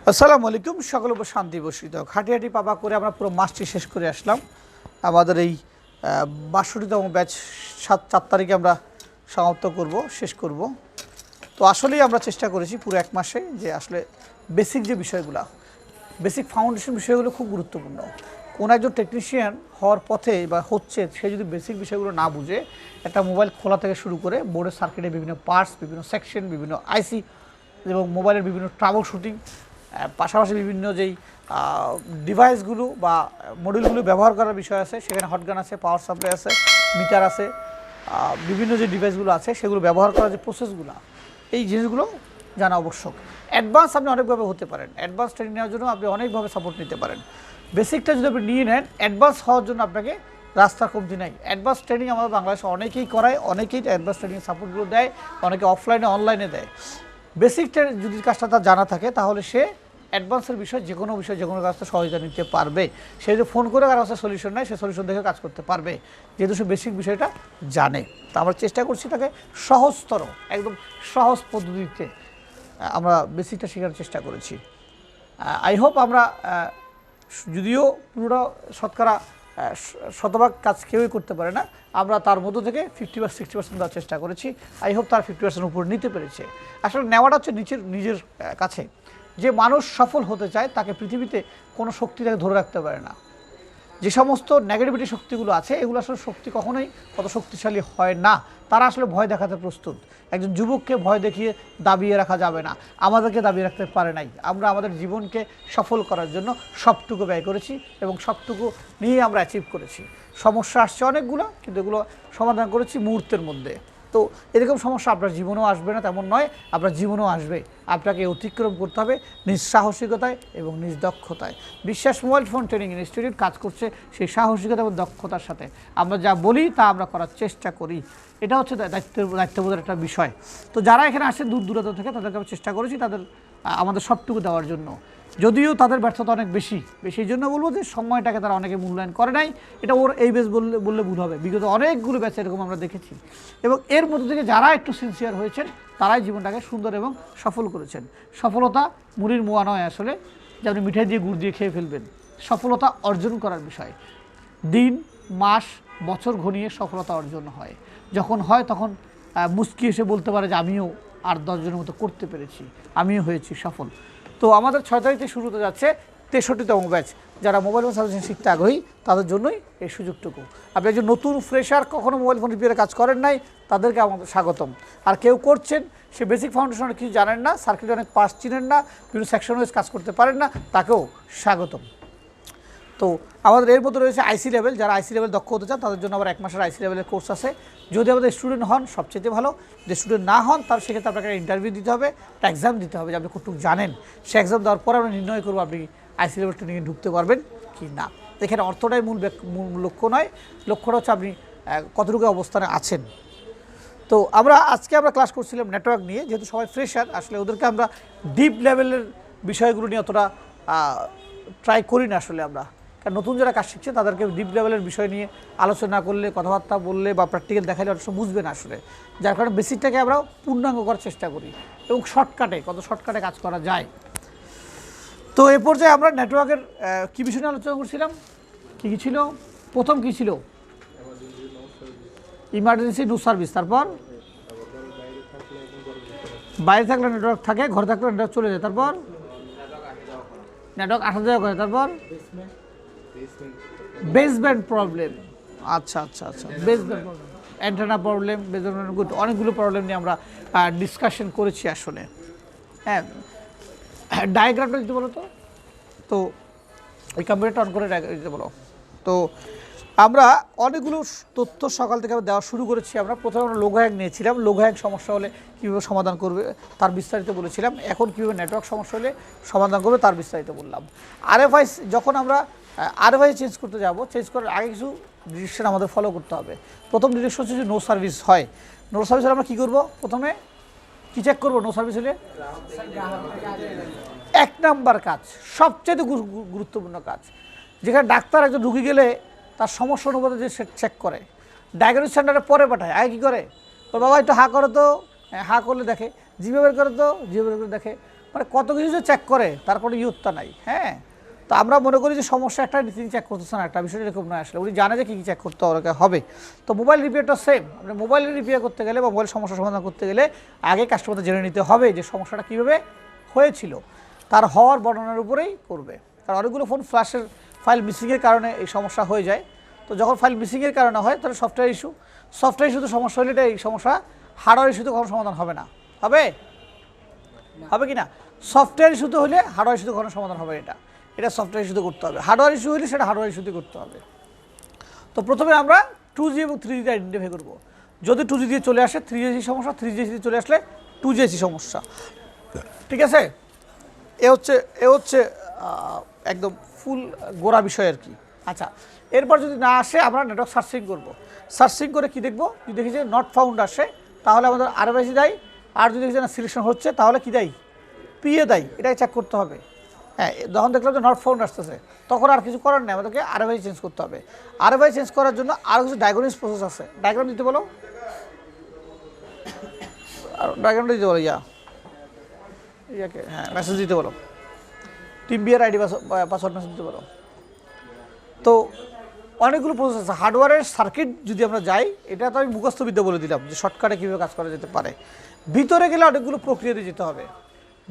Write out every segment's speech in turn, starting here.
আসসালামু আলাইকুম, সকল উপর শান্তি বর্ষিত হোক। হাঁটি হাঁটি পাবা করে আমরা পুরো মাসটি শেষ করে আসলাম। আমাদের এই ৬২তম ব্যাচ ৪ তারিখে আমরা সমাপ্ত করব, শেষ করব। তো আসলেই আমরা চেষ্টা করেছি পুরো এক মাসে যে আসলে বেসিক যে বিষয়গুলো, বেসিক ফাউন্ডেশন বিষয়গুলো খুব গুরুত্বপূর্ণ। কোনো একজন টেকনিশিয়ান হওয়ার পথে বা হচ্ছে, সে যদি বেসিক বিষয়গুলো না বুঝে, একটা মোবাইল খোলা থেকে শুরু করে বোর্ডের সার্কিটের বিভিন্ন পার্টস, বিভিন্ন সেকশন, বিভিন্ন আইসি এবং মোবাইলের বিভিন্ন ট্রাবল শুটিং, পাশাপাশি বিভিন্ন যেই ডিভাইসগুলো বা মডিউলগুলো ব্যবহার করার বিষয় আছে, সেখানে হটগান আছে, পাওয়ার সাপ্লাই আছে, মিটার আছে, বিভিন্ন যে ডিভাইসগুলো আছে সেগুলো ব্যবহার করার যে প্রসেসগুলো, এই জিনিসগুলো জানা আবশ্যক। অ্যাডভান্স আপনি অনেকভাবে হতে পারেন, অ্যাডভান্স ট্রেনিং নেওয়ার জন্য আপনি অনেকভাবে সাপোর্ট নিতে পারেন। বেসিকটা যদি আপনি নিয়ে নেন, অ্যাডভান্স হওয়ার জন্য আপনাকে রাস্তা কমতি নাই। অ্যাডভান্স ট্রেনিং আমাদের বাংলাদেশে অনেকেই করায়, অনেকেই অ্যাডভান্স ট্রেনিং সাপোর্টগুলো দেয়, অনেকে অফলাইনে অনলাইনে দেয়। বেসিকটা যদি কাজটা তার জানা থাকে, তাহলে সে অ্যাডভান্সের বিষয় যে কোনো কাজটা সহজে নিতে পারবে। সে যদি ফোন করে কারো কাছে সলিউশন নেয়, সে সলিউশন দেখে কাজ করতে পারবে, যেহেতু সে বেসিক বিষয়টা জানে। তো আমরা চেষ্টা করছি তাকে সহজতর, একদম সহজ পদ্ধতিতে আমরা বেসিকটা শেখার চেষ্টা করেছি। আই হোপ আমরা, যদিও পুরোটা শতকরা শতভাগ কাজ কেউই করতে পারে না, আমরা তার মধ্য থেকে 50 বা 60% দেওয়ার চেষ্টা করেছি। আই হোপ তার 50% উপর নিতে পেরেছে। আসলে নেওয়াটা হচ্ছে নিজের কাছে। যে মানুষ সফল হতে চায়, তাকে পৃথিবীতে কোনো শক্তি তাকে ধরে রাখতে পারে না। যে সমস্ত নেগেটিভিটি শক্তিগুলো আছে, এগুলো আসলে শক্তি কখনোই কত শক্তিশালী হয় না। তারা আসলে ভয় দেখাতে প্রস্তুত। একজন যুবককে ভয় দেখিয়ে দাবিয়ে রাখা যাবে না, আমাদেরকে দাবিয়ে রাখতে পারে নাই। আমরা আমাদের জীবনকে সফল করার জন্য সবটুকু ব্যয় করেছি এবং সবটুকু নিয়ে আমরা অ্যাচিভ করেছি। সমস্যা আসছে অনেকগুলো, কিন্তু এগুলো সমাধান করেছি মুহূর্তের মধ্যে। তো এরকম সমস্যা আপনার জীবনেও আসবে না তেমন নয়, আপনার জীবনেও আসবে। আপনাকে অতিক্রম করতে হবে নিজ সাহসিকতায় এবং নিজ দক্ষতায়। বিশ্বাস মোবাইল ফোন ট্রেনিং ইনস্টিটিউট কাজ করছে সেই সাহসিকতা এবং দক্ষতার সাথে। আমরা যা বলি তা আমরা করার চেষ্টা করি, এটা হচ্ছে দায়িত্ববোধের একটা বিষয়। তো যারা এখানে আসে দূর দূরান্ত থেকে, তাদেরকে আমি চেষ্টা করেছি আমাদের সবটুকু দেওয়ার জন্য। যদিও তাদের ব্যর্থতা অনেক বেশি, এই জন্য বলবো যে সময়টাকে তারা অনেকে মূল্যায়ন করে নাই। এটা ওর এই ব্যাচ বললে ভুল হবে, বিগত অনেকগুলো ব্যাচ এরকম আমরা দেখেছি। এবং এর মধ্যে থেকে যারা একটু সিনসিয়ার হয়েছেন, তারাই জীবনটাকে সুন্দর এবং সফল করেছেন। সফলতা মুড়ির মোয়া নয় আসলে, যে আপনি মিঠাই দিয়ে গুড় দিয়ে খেয়ে ফেলবেন। সফলতা অর্জন করার বিষয়। দিন, মাস, বছর ঘনিয়ে সফলতা অর্জন হয়। যখন হয় তখন মুচকি এসে বলতে পারে যে আমিও আর 10 জনের মতো করতে পেরেছি, আমিও হয়েছি সফল। তো আমাদের 6 তারিখে শুরু হতে যাচ্ছে 63তম ব্যাচ। যারা মোবাইল ফোন সার্ভিসিং শিখতে আগ্রহী, তাদের জন্যই এই সুযোগটুকু। আপনি একজন নতুন ফ্রেশার, কখনো মোবাইল ফোন রিপেয়ারে কাজ করেন নাই, তাদেরকে আমাদের স্বাগতম। আর কেউ করছেন, সে বেসিক ফাউন্ডেশন অনেক কিছু জানেন না, সার্কিটে অনেক পার্টস চিনেন না, বিভিন্ন সেকশন ওয়াইজ কাজ করতে পারেন না, তাকেও স্বাগতম। তো আমাদের এর মধ্যে রয়েছে আইসি লেভেল। যারা আইসি লেভেল দক্ষ হতে চান, তাদের জন্য আবার 1 মাসের আইসি লেভেলের কোর্স আছে। যদি আমাদের স্টুডেন্ট হন, সবচেয়ে ভালো। যে স্টুডেন্ট না হন, তার সেক্ষেত্রে আপনাকে ইন্টারভিউ দিতে হবে, একটা এক্সাম দিতে হবে যে আপনি কতটুকু জানেন। সে এক্সাম দেওয়ার পরে আমরা নির্ণয় করবো আপনি আইসি লেভেল ট্রেনিংয়ে ঢুকতে পারবেন কি না। এখানে অর্থটাই মূল লক্ষ্য নয়, লক্ষ্যটা হচ্ছে আপনি কতটুকু অবস্থানে আছেন। তো আজকে আমরা ক্লাস করছিলাম নেটওয়ার্ক নিয়ে। যেহেতু সবাই ফ্রেশার, আসলে ওদেরকে আমরা ডিপ লেভেলের বিষয়গুলো নিয়ে অতটা ট্রাই করি না আসলে আমরা। কারণ নতুন যারা কাজ শিখছে, তাদেরকে ডিপ লেভেলের বিষয় নিয়ে আলোচনা করলে, কথাবার্তা বললে বা প্র্যাকটিক্যাল দেখালে অনেক সময় বুঝবে না আসলে। যার কারণে বেসিকটাকে আমরা পূর্ণাঙ্গ করার চেষ্টা করি এবং শর্টকাটে কাজ করা যায়। তো এ পর্যায়ে আমরা নেটওয়ার্কের কী বিষয় নিয়ে আলোচনা করছিলাম, কী ছিল? প্রথম কী ছিল? Emergency no service. তারপর বাইরে থাকলে নেটওয়ার্ক থাকে, ঘরে থাকলে নেটওয়ার্ক চলে যায়। তারপর নেটওয়ার্ক আসা যাওয়া করে। তারপর বেসব্যান্ড প্রবলেম। আচ্ছা, baseband problem, antenna problem, baseband, good. অনেকগুলো প্রবলেম নিয়ে আমরা ডিসকাশন করেছি আসলে। হ্যাঁ, ডায়াগ্রামটা দিতে বলো তো ওই কম্পিউটারটা অন করে দিতে বলো। তো আমরা অনেকগুলো তথ্য সকাল থেকে দেওয়া শুরু করেছি। প্রথমে আমরা লোগো হ্যাক নিয়েছিলাম। লোগো হ্যাক সমস্যা হলে কীভাবে সমাধান করবে তার বিস্তারিত বলেছিলাম। এখন কীভাবে নেটওয়ার্ক সমস্যা হলে সমাধান করবে তার বিস্তারিত বললাম। আরএফআই, যখন আমরা আরএফআই চেঞ্জ করতে যাব, চেঞ্জ করার আগে কিছু ডিরেকশন আমাদের ফলো করতে হবে। প্রথম ডিরেকশন হচ্ছে যে নো সার্ভিস হয়। নো সার্ভিস হলে আমরা কী করবো? প্রথমে কী চেক করবো? নো সার্ভিস হলে 1 নাম্বার কাজ, সবচেয়ে গুরুত্বপূর্ণ কাজ, যেখানে ডাক্তার একজন রুগী গেলে তার সমস্যা অনুপাতে যে সে চেক করে, ডায়াগনস্টিক সেন্টারে পরে পাঠায়। আগে কী করে? তো বাবা একটু হা করো তো, হা করলে দেখে। জিভে বের করে তো, জিভে বের করে দেখে। মানে কত কিছু যে চেক করে তার কোনো ইয়ত্তা নাই। হ্যাঁ, তো আমরা মনে করি যে সমস্যা একটা তিনি চেক করতেছে না, একটা বিষয় এরকম নয়। আসলে উনি জানে যে কী কী চেক করতে হবে। তো মোবাইল রিপেয়ারটা সেম। আপনি মোবাইল রিপেয়ার করতে গেলে বা মোবাইল সমস্যার সমাধান করতে গেলে আগে কাস্টমারদের জেনে নিতে হবে যে সমস্যাটা কীভাবে হয়েছিল, তার হওয়ার বর্ণনার উপরেই করবে। কারণ অনেকগুলো ফোন ফ্ল্যাশের ফাইল মিসিংয়ের কারণে এই সমস্যা হয়ে যায়। তো যখন ফাইল মিসিংয়ের কারণে হয় তাহলে সফটওয়্যার ইস্যুতে সমস্যা হলে এই সমস্যা হার্ডওয়্যার ইস্যুতে কখনো সমাধান হবে না। হবে কি না? সফটওয়্যার ইস্যুতে হলে হার্ডওয়্যার ইস্যুতে কখনো সমাধান হবে, এটা সফটওয়্যার ইস্যুতে করতে হবে। হার্ডওয়্যার ইস্যু হলে সেটা হার্ডওয়্যার ইস্যুতে করতে হবে। তো প্রথমে আমরা 2G এবং 3G আইডেন্টিফাই করবো। যদি 2G দিয়ে চলে আসে 3G সমস্যা, 3G দিয়ে চলে আসলে 2G সমস্যা। ঠিক আছে, এ হচ্ছে একদম ফুল গোড়া বিষয় আর কি। আচ্ছা, এরপর যদি না আসে আমরা নেটওয়ার্ক সার্চিং করব। সার্চিং করে কি দেখব? যদি দেখি যে নট ফাউন্ড আসে তাহলে আমাদের আরএফআইসি দেয়, আর যদি দেখি যে না সিলেকশন হচ্ছে তাহলে কি দেয়? পিএ দেয়। এটাই চেক করতে হবে। হ্যাঁ, যখন দেখলাম যে নট ফাউন্ড আসতেছে তখন আর কিছু করার নেই, আমাদেরকে আরএফআইসি চেঞ্জ করতে হবে। আরএফআইসি চেঞ্জ করার জন্য আরও কিছু ডায়াগনোসিস প্রসেস আছে। ডায়াগ্রাম দিতে বলো, ডায়াগ্রামটা দিতে বলো। ইয়াকে হ্যাঁ মেসেজ দিতে বলো, টিম বিয়ার আইডি পাসওয়ার্ড মেসেজ দিতে বলো। তো অনেকগুলো প্রসেস আছে। হার্ডওয়্যারের সার্কিট যদি আমরা যাই, এটা তো আমি মুখস্থ বিদ্যা বলে দিলাম যে শর্টকাটে কীভাবে কাজ করা যেতে পারে। ভিতরে গেলে অনেকগুলো প্রক্রিয়া দিয়ে যেতে হবে।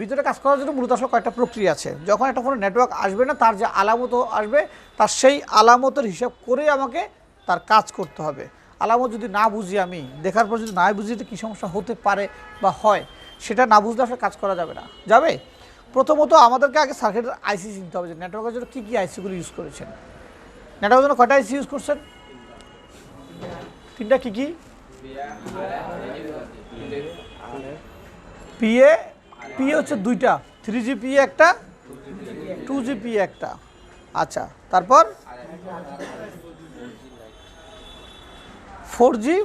ভিতরে কাজ করার জন্য মূলত আসলে কয়েকটা প্রক্রিয়া আছে। যখন একটা ফোনে নেটওয়ার্ক আসবে না, তার যে আলামত আসবে তার সেই আলামতের হিসাব করে আমাকে তার কাজ করতে হবে। আলামত যদি না বুঝি, আমি দেখার পর যদি না বুঝি তো কী সমস্যা হতে পারে বা হয়, সেটা না বুঝলে আসলে কাজ করা যাবে না। প্রথমত আমাদেরকে আগে সার্কিটের আইসি চিনতে হবে যে নেটওয়ার্কের জন্য কী কী আইসিগুলো ইউজ করেছেন। নেটওয়ার্কের জন্য কয়টা আইসি ইউজ করছেন? 3টা কী কী? পিএ হচ্ছে 2টা, 3G পিএ একটা, 2G পিএ একটা। আচ্ছা, তারপর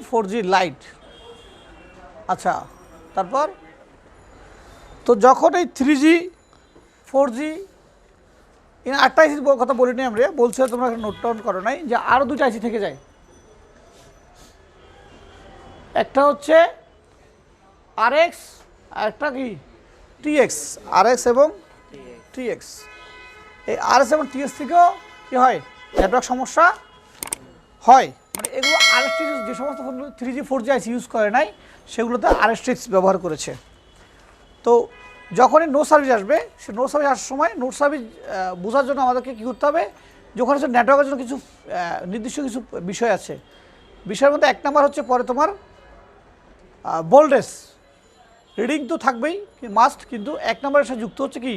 4G লাইট। আচ্ছা, তারপর তো যখন এই 3G 4G আটটা আইসির কথা বলিনি আমরা, বলছে তোমরা নোট ডাউন করো নাই যে আরও 2টা আইসি থেকে যায়। একটা হচ্ছে RX আর একটা কি TX। RX এবং TX, এই RX এবং TX থেকেও কী হয়? নেটওয়ার্ক সমস্যা হয়। মানে এগুলো RX যে সমস্ত ফোনগুলো 3G 4G আইসি ইউজ করে নাই সেগুলোতে RX ব্যবহার করেছে। তো যখনই নো সার্ভিস আসবে, সে নো সার্ভিস আসার সময় নো সার্ভিস বোঝার জন্য আমাদেরকে কী করতে হবে? যখন হচ্ছে নেটওয়ার্কের জন্য কিছু নির্দিষ্ট কিছু বিষয় আছে। বিষয়ের মধ্যে 1 নাম্বার হচ্ছে পরে তোমার বোল্ডেস। রিডিং তো থাকবেই মাস্ট, কিন্তু 1 নম্বরের সাথে যুক্ত হচ্ছে কি?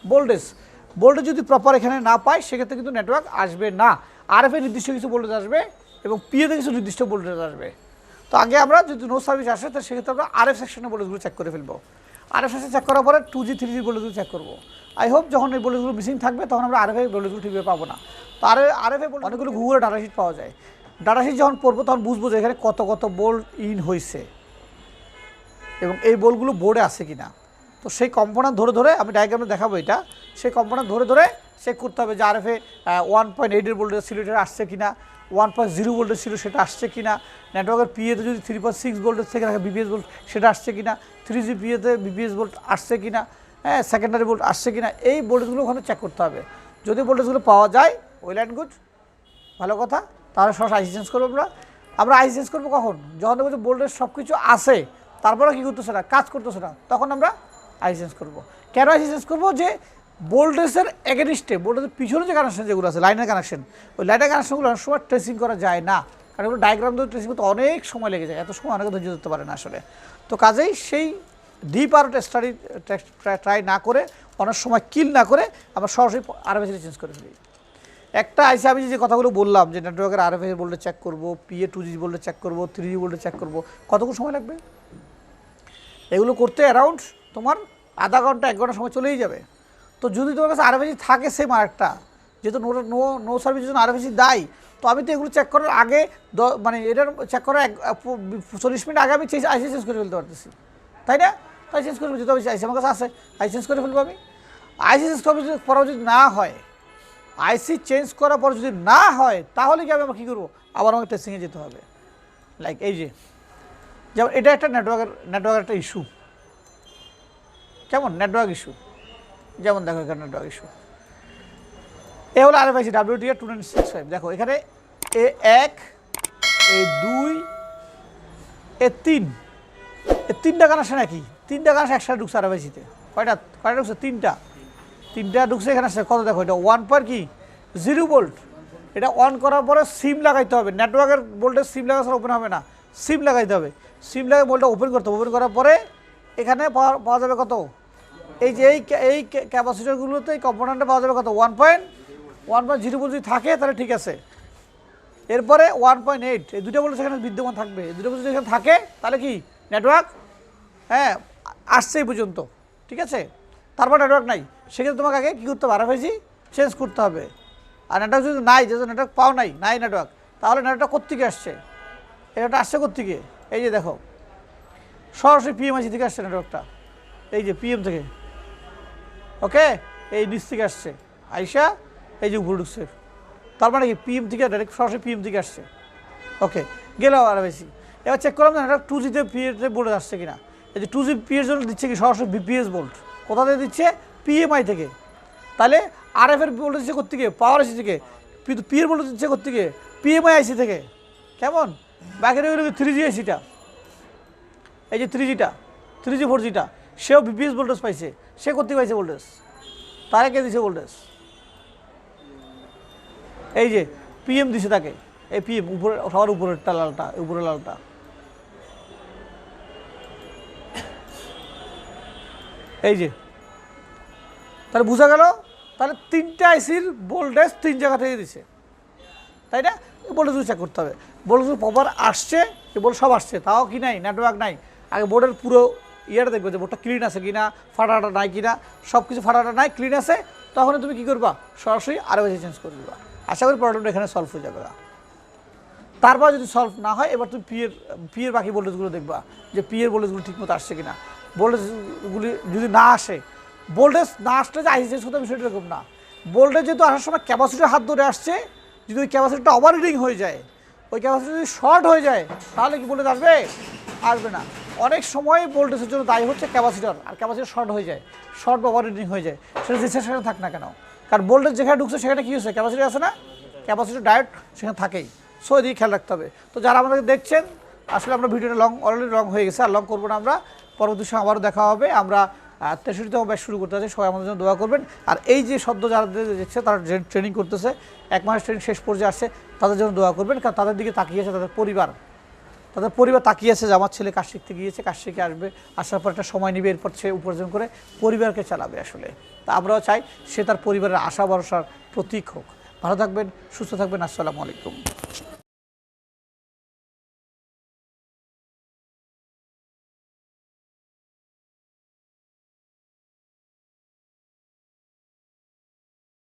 বোল্ডেস যদি প্রপার এখানে না পায় সেক্ষেত্রে কিন্তু নেটওয়ার্ক আসবে না। আরএফে নির্দিষ্ট কিছু ভোল্টেজ আসবে এবং পিএতে কিছু নির্দিষ্ট ভোল্টেজ আসবে। তো আগে আমরা যদি নো সার্ভিস আসে তো সেক্ষেত্রে আমরা আরএফ সেকশনের ভোল্টেজগুলো চেক করে ফেলবো। আরএফ সেকশন চেক করার পরে 2G 3G ভোল্টেজগুলো চেক করবো। আই হোপ যখন এই ভোল্টেজগুলো মিসিং থাকবে তখন আমরা আরএফে ভোল্টেজগুলো ঠিকভাবে পাবো না। তো আরএফে অনেকগুলো গুগলে ডাটাশিট পাওয়া যায়। ডাটাশিট যখন পড়বো তখন বুঝবো যে এখানে কত বোল্ট ইন হয়েছে এবং এই বোল্টগুলো বোর্ডে আছে কিনা। তো সেই কম্পোনেন্ট ধরে আমি ডায়াগ্রামে দেখাবো এটা, সেই কম্পোনেন্ট ধরে চেক করতে হবে যে আরএফে 1.8 ভোল্টেজ ছিল এটা আসছে কিনা, 1.0 ভোল্টেজ ছিল সেটা আসছে কিনা, নেটওয়ার্কের পিএতে যদি 3.6 ভোল্টেজ থেকে রাখে বিপিএস ভোল্ট সেটা আসছে কিনা, 3G পিএতে বিপিএস ভোল্ট আসছে কিনা, হ্যাঁ সেকেন্ডারি ভোল্ট আসছে কিনা, এই ভোল্টেজগুলো ওখানে চেক করতে হবে। যদি ভোল্টেজগুলো পাওয়া যায় ওয়েল অ্যান্ড গুড, ভালো কথা, তাহলে সরাসরি আইসি চেঞ্জ করবো। আমরা আইসি চেঞ্জ করবো কখন? যখন দেখবো যে ভোল্টেজ সব কিছু আছে তারপরে কী করতেছে না, কাজ করতেছে না, তখন আমরা আইসি চেঞ্জ করবো। কেন আইসি চেঞ্জ করবো? যে ভোল্টেজের এগেনিস্টে ভোল্টেজের পিছনে যে কানেকশন যেগুলো আছে লাইনের কানেকশন, ওই লাইনের কানেকশনগুলো অনেক সময় ট্রেসিং করা যায় না, কারণ এগুলো ডায়াগ্রাম ধরে ট্রেসিং করতে অনেক সময় লেগে যায়, এত সময় অনেকে ধৈর্য ধরতে পারে না আসলে। তো কাজেই সেই ডিপ আরও স্টাডি ট্রাই না করে, অনেক সময় কিল না করে আমরা সরাসরি আরএফআইসি চেঞ্জ করে ফেলি। একটা আইসি আমি যে কথাগুলো বললাম যে নেটওয়ার্কের আরএফআইসি ভোল্টেজ চেক করবো, পিএ 2G ভোল্টেজ চেক করবো, 3G ভোল্টেজ চেক করবো, কতক্ষণ সময় লাগবে? এগুলো করতে অ্যারাউন্ড তোমার আধা ঘন্টা 1 ঘন্টা সময় চলেই যাবে। তো যদি তোমার কাছে আরএফআইসি থাকে সেম আরেকটা, যেহেতু নো সার্ভিসের জন্য আরএফআইসি দায়ী, তো আমি তো এগুলো চেক করার আগে মানে এটার চেক করার 40 মিনিট আগে আমি আইসি চেঞ্জ করে ফেলতে পারতেছি, তাই না? তাই চেঞ্জ করে ফেলতে হবে, আইসি আমার কাছে আছে, আইসি চেঞ্জ করে ফেলবো আমি। আইসি চেঞ্জ করা যদি না হয়, আইসি চেঞ্জ করার পর যদি না হয় তাহলে কি আমি কী করবো? আবার আমাকে টেস্টিংয়ে যেতে হবে। লাইক এই যে যেমন এটা একটা নেটওয়ার্কের একটা ইস্যু, কেমন নেটওয়ার্ক ইস্যু, যেমন দেখো এখানে নেটওয়ার্ক ইস্যু। এ হলো RFIC WTA 2965। দেখো এখানে A1 A2 A3, এই 3টা কানেকশন একই, 3টা কানেকশন একসাথে ঢুকছে RFIC-তে। কয়টা ঢুকছে? 3টা ঢুকছে এখানে। কত দেখো, এটা 1.0 ভোল্ট। এটা অন করার পরে সিম লাগাইতে হবে, নেটওয়ার্কের ভোল্টেজ সিম লাগা ছাড়া ওপেন হবে না, সিম লাগাইতে হবে। সিম লাগিয়ে ভোল্টটা ওপেন করতে হবে। ওপেন করার পরে এখানে পাওয়া যাবে কত, এই যে এই ক্যাপাসিটরগুলোতে এই কম্পোনেন্টে পাওয়া যাবে কত, 1.0 ভোল্ট যদি থাকে তাহলে ঠিক আছে। এরপরে 1.8, এই দুটো ভোল্টেজ সেখানে বিদ্যমান থাকবে। এই দুটো ভোল্টেজ এখানে থাকে তাহলে কি নেটওয়ার্ক, হ্যাঁ আসছে এই পর্যন্ত, ঠিক আছে। তারপর নেটওয়ার্ক নাই, সেক্ষেত্রে তোমাকে আগে কী করতে হবে, RFIC চেঞ্জ করতে হবে। আর নেটওয়ার্ক যদি নাই, যেহেতু নেটওয়ার্ক পাও নাই নেটওয়ার্ক, তাহলে নেটওয়ার্কটা কোত্থেকে আসছে, এটা আসছে কোত্থেকে, এই যে দেখো সরাসরি PMIC থেকে আসছে নেটওয়ার্কটা, এই যে PM থেকে, ওকে, এই নিচ থেকে আসছে আইসা এই যে উপরে ঢুকছে। তার মানে কি PM থেকে ডাইরেক্ট সরাসরি PM থেকে আসছে, ওকে গেল RFIC। এবার চেক করলাম নেটওয়ার্ক 2G-তে PA-তে ভোল্টেজ আসছে কিনা। এই যে 2G PA-এর জন্য দিচ্ছে কি সরাসরি BPS ভোল্ট, কোথা থেকে দিচ্ছে, PMI থেকে। তাহলে RF-এর ভোল্টেজ দিচ্ছে কোত্থেকে, পাওয়ার IC থেকে। কিন্তু P-এর ভোল্টেজ দিচ্ছে কোত্থেকে, PMI IC থেকে। কেমন, বাকি রইল 3G IC-টা, এই যে 3G-টা 3G 4G-টা, সেও BPS ভোল্টেজ পাইছে। সে কোত্থেকে পাইছে ভোল্টেজ, তারে কে দিছে ভোল্টেজ, এই যে PM দিছে তাকে। এই PM উপরে, সবার উপরেরটা লালটা, উপরে লালটা, এই যে। তাহলে বোঝা গেল, তাহলে 3টা IC-র ভোল্টেজ 3 জায়গা থেকে দিছে, তাই না। ভোল্টেজ চেক করতে হবে, ভোল্টেজ প্রপার আসছে, যে ভোল্টেজ সব আসছে, তাও কি নাই, নেটওয়ার্ক নাই। আগে বোর্ডের পুরো ইয়েটা দেখবে যে বোর্ডটা ক্লিন আছে কিনা, ফাটাটা নাই কিনা, সব কিছু ফাটাটা নাই, ক্লিন আছে, তখন তুমি কী করবা, সরাসরি RFIC চেঞ্জ করে দিবা। আশা করি প্রবলেমটা এখানে সলভ হয়ে যাবে। তারপর যদি সলভ না হয়, এবার তুমি পিয়ের বাকি ভোল্টেজগুলো দেখবা যে পিয়ের ভোল্টেজগুলো ঠিকমতো আসছে কিনা। ভোল্টেজগুলি যদি না আসে, ভোল্টেজ না আসলে যে IC চেঞ্জ করতে হবে বিষয়টা এরকম না। ভোল্টেজ যেহেতু আসার সময় ক্যাপাসিটির হাত ধরে আসছে, যদি ওই ক্যাপাসিটিটা ওভার রিডিং হয়ে যায়, ওই ক্যাপাসিটি যদি শর্ট হয়ে যায়, তাহলে কি ভোল্টেজ আসবে, আসবে না। অনেক সময় ভোল্টেজের জন্য দায়ী হচ্ছে ক্যাপাসিটর, আর ক্যাপাসিটর শর্ট হয়ে যায়, শর্ট বা ওভার রিডিং হয়ে যায়, সেটা যে সেখানে থাক না কেন, কারণ ভোল্টেজ যেখানে ঢুকছে সেখানে কী হচ্ছে, ক্যাপাসিটি আছে না, ক্যাপাসিটর ডাইরেক্ট সেখানে থাকেই। সো এদিকে খেয়াল রাখতে হবে। তো যারা আমাদের দেখছেন, আসলে আমরা ভিডিওটা অলরেডি লং হয়ে গেছে, আর লং করবো না আমরা, পরবর্তী সময় আবারও দেখা হবে। আমরা 63তম ব্যাচ শুরু করতে যাচ্ছি, সবাই আমাদের জন্য দোয়া করবেন। আর এই যে সদ্য যারা দেখছে, তারা ট্রেনিং করতেছে, 1 মাসের ট্রেনিং শেষ পর্যায়ে আসছে, তাদের জন্য দোয়া করবেন, কারণ তাদের দিকে তাকিয়েছে তাদের পরিবার তাকিয়েছে যে আমার ছেলে কাজ শিখতে গিয়েছে, কাজ শিখে আসবে, আসার পর একটা সময় নেবে, এরপর সে উপার্জন করে পরিবারকে চালাবে। আসলে তা আমরাও চাই সে তার পরিবারের আশা ভরসার প্রতীক হোক। ভালো থাকবেন, সুস্থ থাকবেন। আসসালামু আলাইকুম।